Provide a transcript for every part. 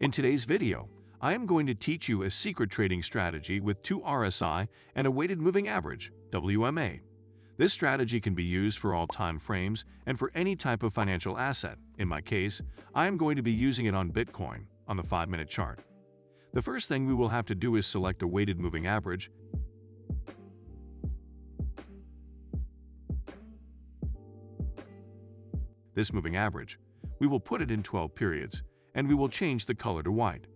In today's video, I am going to teach you a secret trading strategy with two RSI and a weighted moving average, WMA. This strategy can be used for all time frames and for any type of financial asset. In my case, I am going to be using it on Bitcoin on the 5-minute chart. The first thing we will have to do is select a weighted moving average. This moving average, we will put it in 12 periods, and we will change the color to white.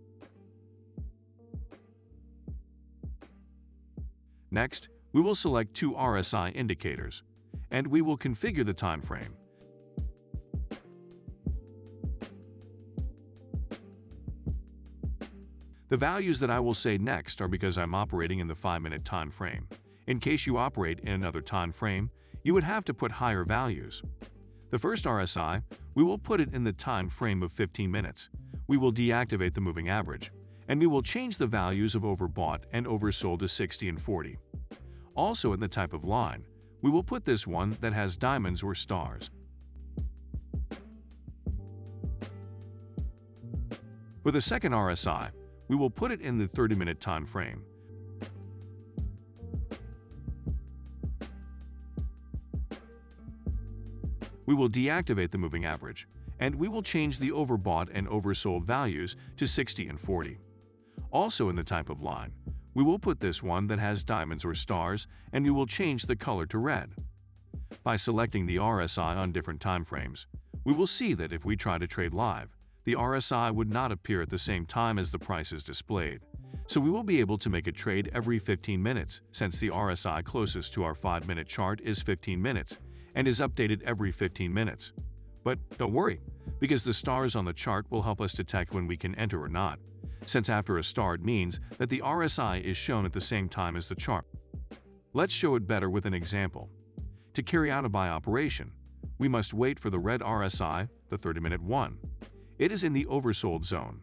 Next, we will select two RSI indicators, and we will configure the time frame. The values that I will say next are because I'm operating in the 5-minute time frame. In case you operate in another time frame, you would have to put higher values. The first RSI, we will put it in the time frame of 15 minutes. We will deactivate the moving average, and we will change the values of overbought and oversold to 60 and 40. Also in the type of line, we will put this one that has diamonds or stars. For the second RSI, we will put it in the 30-minute time frame. We will deactivate the moving average, and we will change the overbought and oversold values to 60 and 40. Also in the type of line, we will put this one that has diamonds or stars, and we will change the color to red. By selecting the RSI on different time frames, we will see that if we try to trade live, the RSI would not appear at the same time as the price is displayed. So we will be able to make a trade every 15 minutes, since the RSI closest to our 5-minute chart is 15 minutes, and is updated every 15 minutes. But don't worry, because the stars on the chart will help us detect when we can enter or not, since after a star it means that the RSI is shown at the same time as the chart. Let's show it better with an example. To carry out a buy operation, we must wait for the red RSI, the 30-minute one. It is in the oversold zone.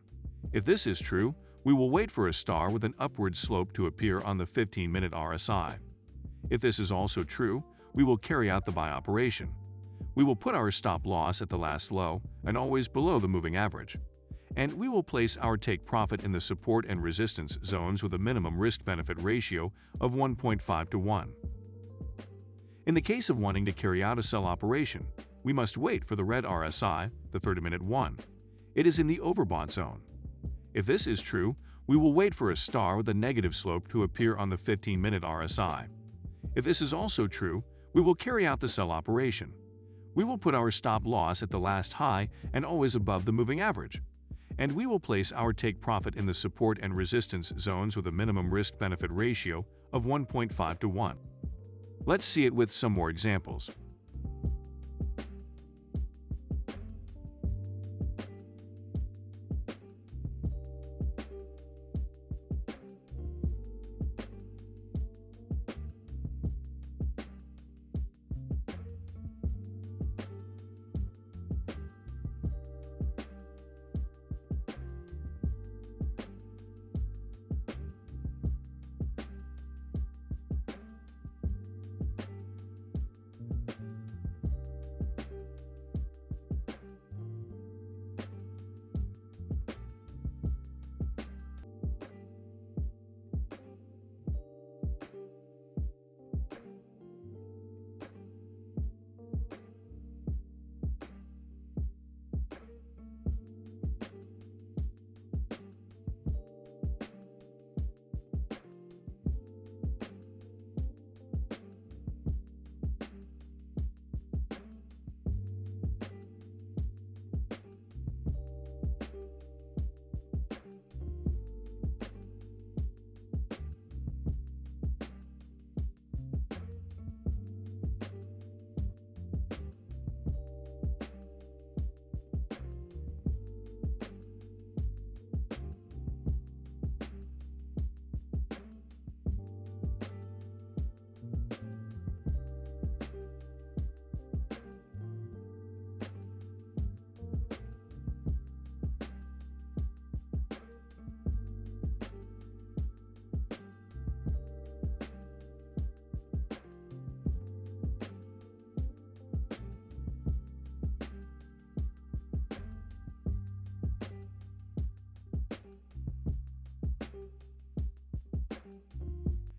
If this is true, we will wait for a star with an upward slope to appear on the 15-minute RSI. If this is also true, we will carry out the buy operation. We will put our stop loss at the last low and always below the moving average. And we will place our take profit in the support and resistance zones with a minimum risk-benefit ratio of 1.5 to 1. In the case of wanting to carry out a sell operation, we must wait for the red RSI, the 30-minute one. It is in the overbought zone. If this is true, we will wait for a star with a negative slope to appear on the 15-minute RSI. If this is also true, we will carry out the sell operation. We will put our stop loss at the last high and always above the moving average. And we will place our take profit in the support and resistance zones with a minimum risk-benefit ratio of 1.5 to 1. Let's see it with some more examples.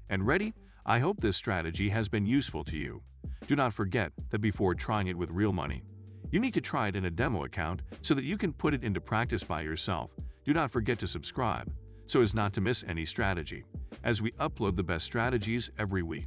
And ready? I hope this strategy has been useful to you. Do not forget that before trying it with real money, you need to try it in a demo account so that you can put it into practice by yourself. Do not forget to subscribe so as not to miss any strategy, as we upload the best strategies every week.